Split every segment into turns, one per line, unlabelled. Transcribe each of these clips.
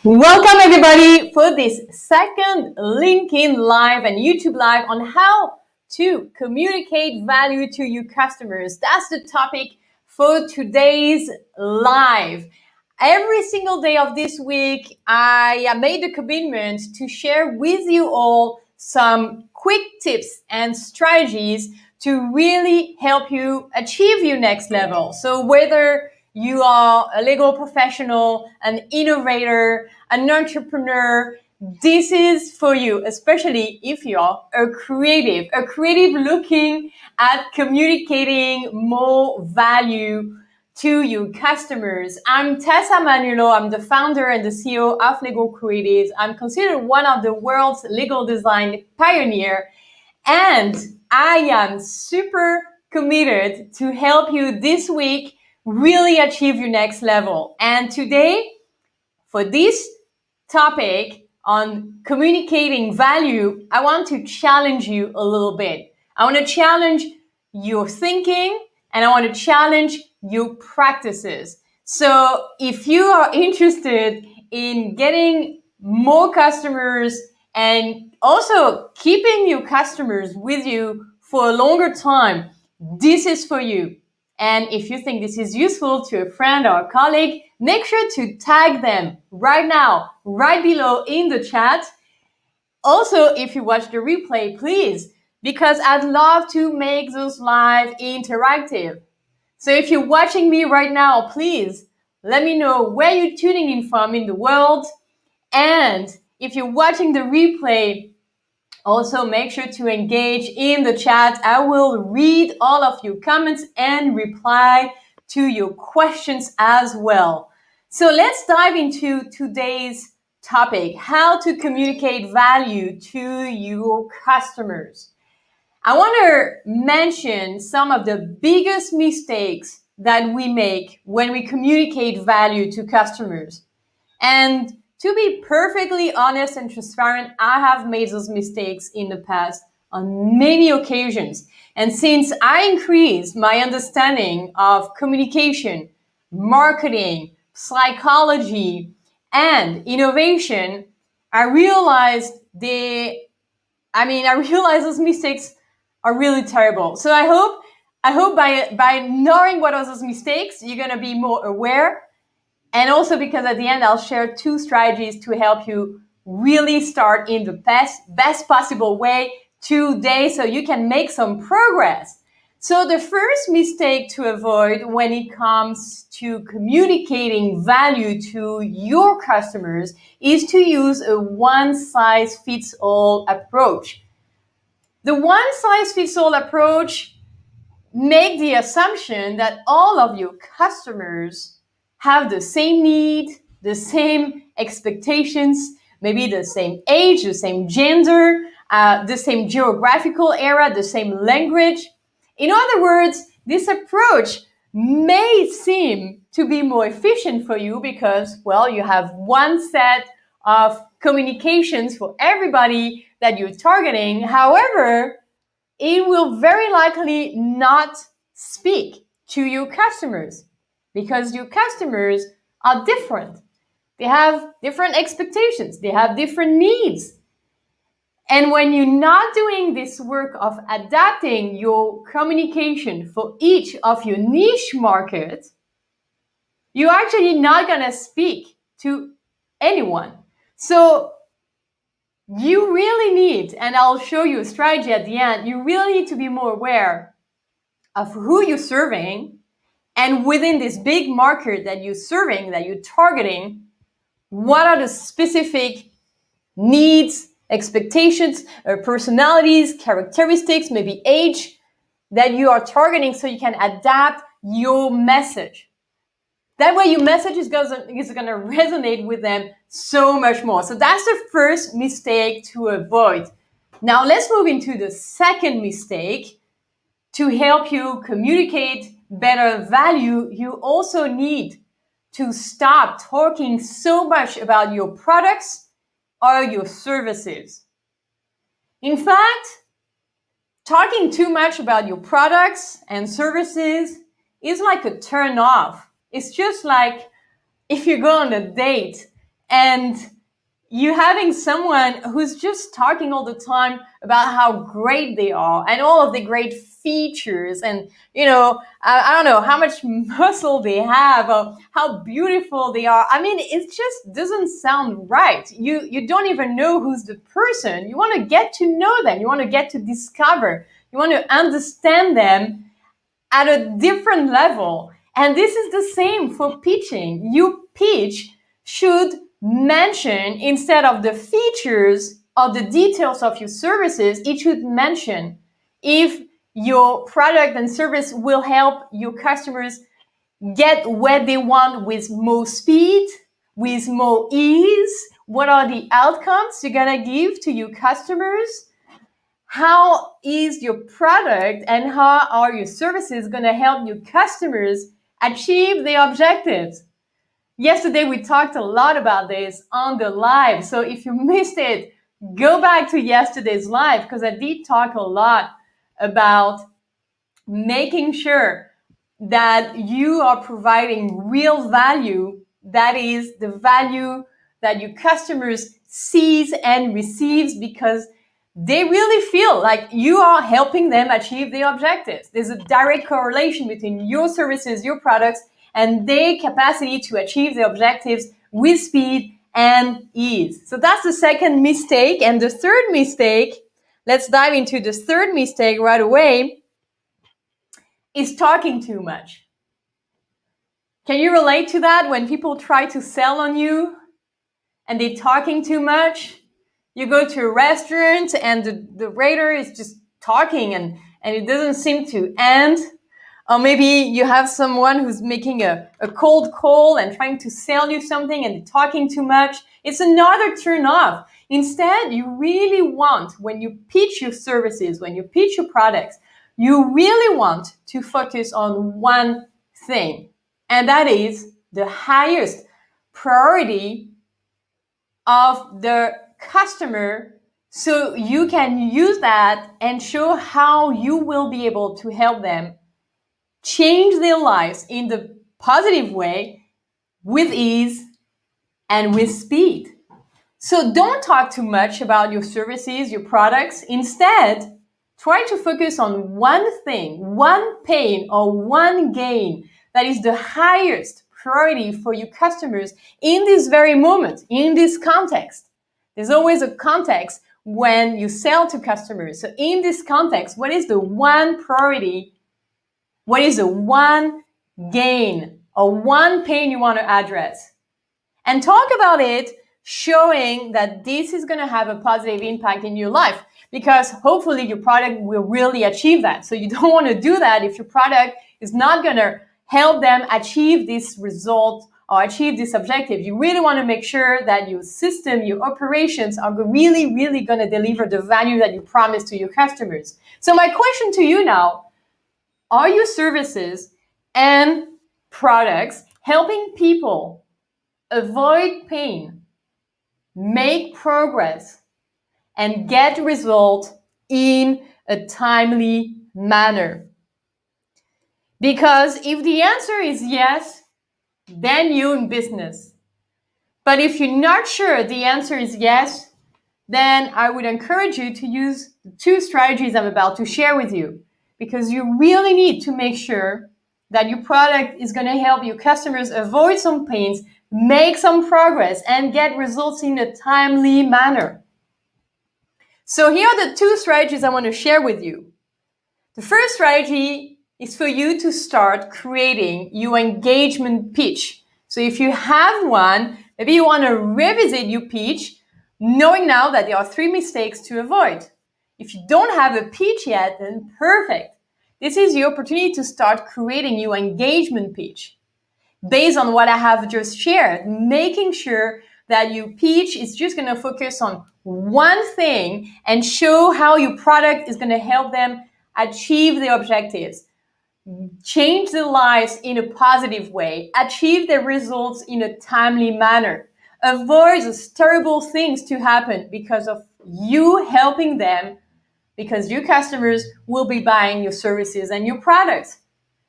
Welcome everybody for this second LinkedIn Live and YouTube Live on how to communicate value to your customers. That's the topic for today's live. Every single day of this week, I made a commitment to share with you all some quick tips and strategies to really help you achieve your next level. So whether you are a legal professional, an innovator, an entrepreneur, this is for you, especially if you're a creative looking at communicating more value to your customers. I'm Tessa Manulo. I'm the founder and the CEO of Legal Creatives. I'm considered one of the world's legal design pioneer, and I am super committed to help you this week really achieve your next level. And today, for this topic on communicating value, I want to challenge you a little bit. I want to challenge your thinking and I want to challenge your practices. So if you are interested in getting more customers and also keeping your customers with you for a longer time, this is for you. And if you think this is useful to a friend or a colleague, make sure to tag them right now, right below in the chat. Also, if you watch the replay, please, because I'd love to make those live interactive. So if you're watching me right now, please let me know where you're tuning in from in the world. And if you're watching the replay, also make sure to engage in the chat. I will read all of your comments and reply to your questions as well. So let's dive into today's topic, how to communicate value to your customers. I want to mention some of the biggest mistakes that we make when we communicate value to customers. And to be perfectly honest and transparent, I have made those mistakes in the past on many occasions. And since I increased my understanding of communication, marketing, psychology, and innovation, I realized those mistakes are really terrible. So I hope by knowing what are those mistakes, you're going to be more aware. And also because at the end, I'll share 2 strategies to help you really start in the best possible way today so you can make some progress. So the first mistake to avoid when it comes to communicating value to your customers is to use a one-size-fits-all approach. The one-size-fits-all approach makes the assumption that all of your customers have the same need, the same expectations, maybe the same age, the same gender, the same geographical area, the same language. In other words, this approach may seem to be more efficient for you because, well, you have one set of communications for everybody that you're targeting. However, it will very likely not speak to your customers, because your customers are different. They have different expectations. They have different needs. And when you're not doing this work of adapting your communication for each of your niche markets, you're actually not going to speak to anyone. So you really need, and I'll show you a strategy at the end, you really need to be more aware of who you're serving. And within this big market that you're serving, that you're targeting, what are the specific needs, expectations, personalities, characteristics, maybe age that you are targeting so you can adapt your message. That way your message is going to resonate with them so much more. So that's the first mistake to avoid. Now let's move into the second mistake. To help you communicate better value, you also need to stop talking so much about your products or your services. In fact, talking too much about your products and services is like a turn off. It's just like if you go on a date and you having someone who's just talking all the time about how great they are and all of the great features, and I don't know how much muscle they have or how beautiful they are. I mean, it just doesn't sound right. You don't even know who's the person. You want to get to know them. You want to get to discover. You want to understand them at a different level. And this is the same for pitching. You pitch should mention, instead of the features or the details of your services, it should mention if your product and service will help your customers get where they want with more speed, with more ease. What are the outcomes you're gonna give to your customers? How is your product and how are your services going to help your customers achieve their objectives? Yesterday, we talked a lot about this on the live. So if you missed it, go back to yesterday's live, because I did talk a lot about making sure that you are providing real value, that is the value that your customers sees and receives, because they really feel like you are helping them achieve their objectives. There's a direct correlation between your services, your products, and their capacity to achieve their objectives with speed and ease. So that's the second mistake. And the third mistake, let's dive into the third mistake right away, is talking too much. Can you relate to that when people try to sell on you and they're talking too much? You go to a restaurant and the waiter is just talking and it doesn't seem to end. Or maybe you have someone who's making a cold call and trying to sell you something and they're talking too much. It's another turn off. Instead, you really want, when you pitch your services, when you pitch your products, you really want to focus on one thing. And that is the highest priority of the customer, so you can use that and show how you will be able to help them change their lives in the positive way, with ease and with speed. So don't talk too much about your services, your products. Instead, try to focus on one thing, one pain or one gain that is the highest priority for your customers in this very moment, in this context. There's always a context when you sell to customers. So in this context, what is the one priority? What is the one gain or one pain you want to address? And talk about it, showing that this is going to have a positive impact in your life, because hopefully your product will really achieve that. So you don't want to do that if your product is not going to help them achieve this result or achieve this objective. You really want to make sure that your system, your operations are really, really going to deliver the value that you promise to your customers. So my question to you now, are your services and products helping people avoid pain, make progress, and get results in a timely manner? Because if the answer is yes, then you're in business. But if you're not sure the answer is yes, then I would encourage you to use the two strategies I'm about to share with you, because you really need to make sure that your product is going to help your customers avoid some pains, make some progress, and get results in a timely manner. So here are the two strategies I want to share with you. The first strategy is for you to start creating your engagement pitch. So if you have one, maybe you want to revisit your pitch, knowing now that there are 3 mistakes to avoid. If you don't have a pitch yet, then perfect. This is your opportunity to start creating your engagement pitch based on what I have just shared, making sure that your pitch is just going to focus on one thing and show how your product is going to help them achieve their objectives, change their lives in a positive way, achieve their results in a timely manner, avoid those terrible things to happen because of you helping them, because your customers will be buying your services and your products.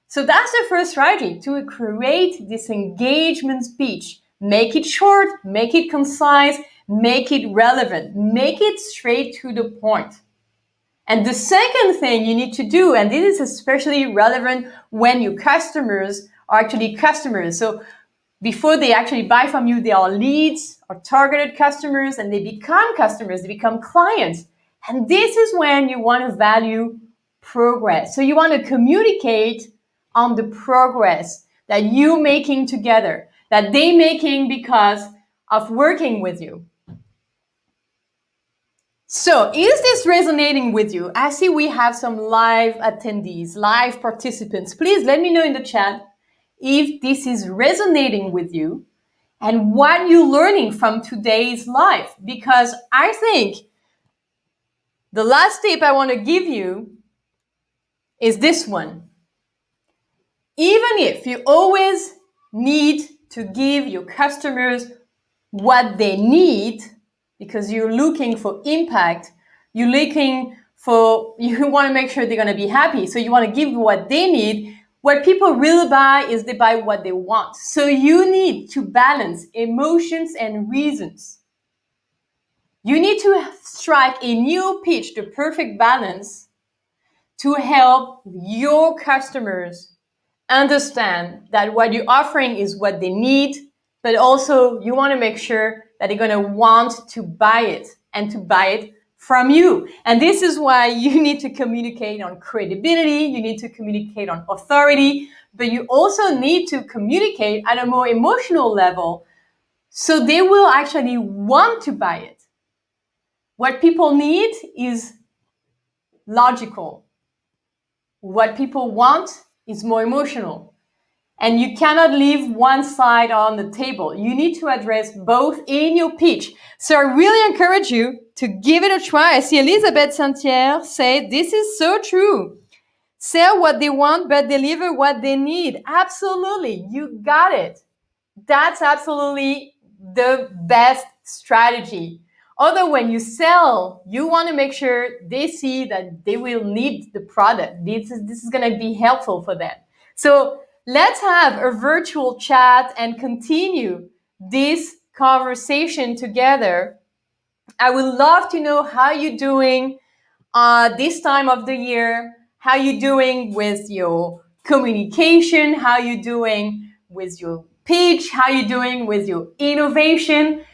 So that's the first strategy, to create this engagement speech Make it short, make it concise, make it relevant, make it straight to the point. And the second thing you need to do, and this is especially relevant when your customers are actually customers. So before they actually buy from you, they are leads or targeted customers, and they become customers, they become clients. And this is when you want to value progress. So you want to communicate on the progress that you making together, that they making because of working with you. So is this resonating with you? I see we have some live attendees, live participants. Please let me know in the chat if this is resonating with you and what you're learning from today's live. Because I think the last tip I want to give you is this one. Even if you always need to give your customers what they need, because you're looking for impact, you want to make sure they're going to be happy. So you want to give what they need. What people really buy is they buy what they want. So you need to balance emotions and reasons. You need to strike a new pitch, the perfect balance, to help your customers understand that what you're offering is what they need, but also you want to make sure that they're going to want to buy it and to buy it from you. And this is why you need to communicate on credibility, you need to communicate on authority, but you also need to communicate at a more emotional level so they will actually want to buy it. What people need is logical. What people want is more emotional. And you cannot leave one side on the table. You need to address both in your pitch. So I really encourage you to give it a try. I see Elizabeth Santier say, this is so true. Sell what they want, but deliver what they need. Absolutely. You got it. That's absolutely the best strategy. Although when you sell, you want to make sure they see that they will need the product. This is going to be helpful for them. So let's have a virtual chat and continue this conversation together. I would love to know how you're doing this time of the year, how you're doing with your communication, how you're doing with your pitch, how you're doing with your innovation.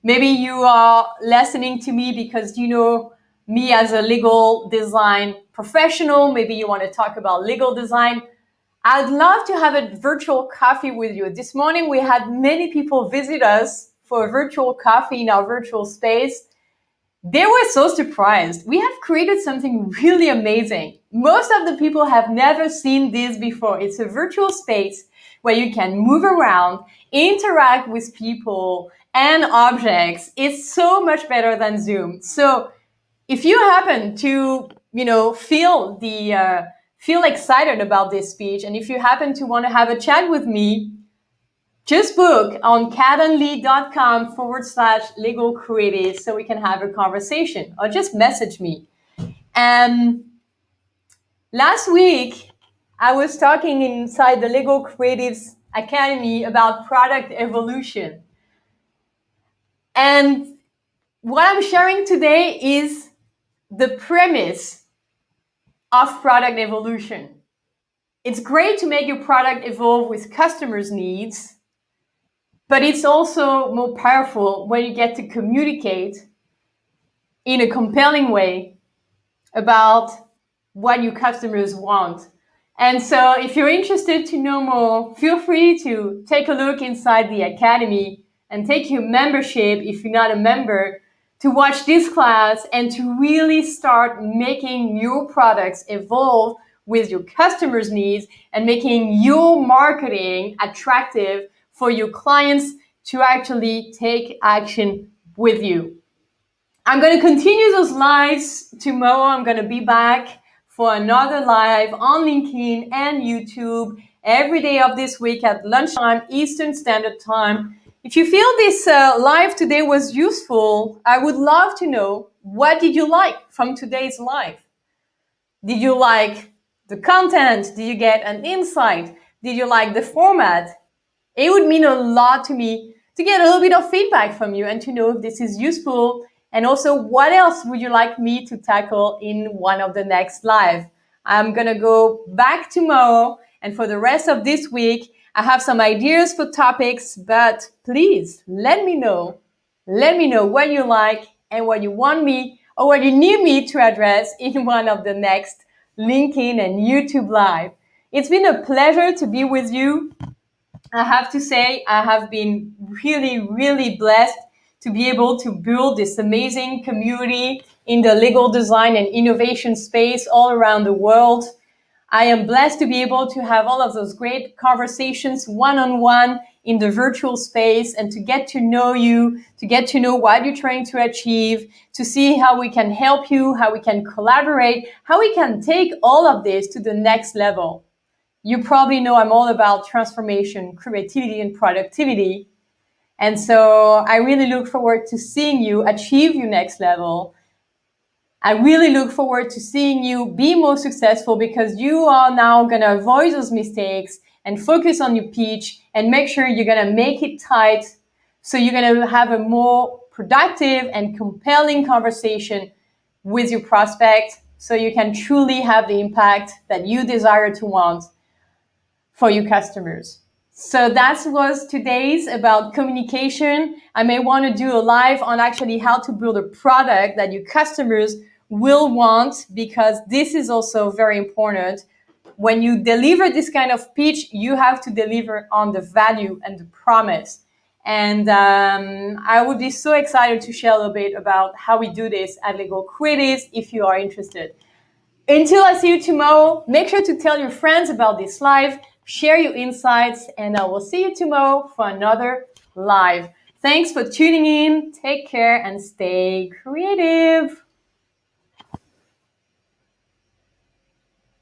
Maybe you are listening to me because you know me as a legal design professional. Maybe you want to talk about legal design. I'd love to have a virtual coffee with you. This morning, we had many people visit us for a virtual coffee in our virtual space. They were so surprised. We have created something really amazing. Most of the people have never seen this before. It's a virtual space where you can move around, interact with people and objects. It's so much better than Zoom. So if you happen to, feel excited about this speech, and if you happen to want to have a chat with me, just book on calendly.com/legal creative so we can have a conversation, or just message me. And last week, I was talking inside the Legal Creatives Academy about product evolution. And what I'm sharing today is the premise of product evolution. It's great to make your product evolve with customers' needs, but it's also more powerful when you get to communicate in a compelling way about what your customers want. And so if you're interested to know more, feel free to take a look inside the Academy and take your membership if you're not a member, to watch this class and to really start making your products evolve with your customers' needs and making your marketing attractive for your clients to actually take action with you. I'm going to continue those lives tomorrow. I'm going to be back for another live on LinkedIn and YouTube every day of this week at lunchtime, Eastern Standard Time. If you feel this live today was useful, I would love to know, what did you like from today's live? Did you like the content? Did you get an insight? Did you like the format? It would mean a lot to me to get a little bit of feedback from you and to know if this is useful. And also, what else would you like me to tackle in one of the next live? I'm going to go back tomorrow. And for the rest of this week, I have some ideas for topics, but please let me know. Let me know what you like and what you want me or what you need me to address in one of the next LinkedIn and YouTube Live. It's been a pleasure to be with you. I have to say, I have been really, really blessed to be able to build this amazing community in the legal design and innovation space all around the world. I am blessed to be able to have all of those great conversations one-on-one in the virtual space and to get to know you, to get to know what you're trying to achieve, to see how we can help you, how we can collaborate, how we can take all of this to the next level. You probably know I'm all about transformation, creativity, and productivity. And so I really look forward to seeing you achieve your next level. I really look forward to seeing you be more successful because you are now going to avoid those mistakes and focus on your pitch and make sure you're going to make it tight. So you're going to have a more productive and compelling conversation with your prospect so you can truly have the impact that you desire to want for your customers. So that was today's about communication. I may want to do a live on actually how to build a product that your customers will want, because this is also very important. When you deliver this kind of pitch, you have to deliver on the value and the promise. And I would be so excited to share a little bit about how we do this at Legal Creatives if you are interested. Until I see you tomorrow, make sure to tell your friends about this live, share your insights, and I will see you tomorrow for another live. Thanks for tuning in. Take care and stay creative.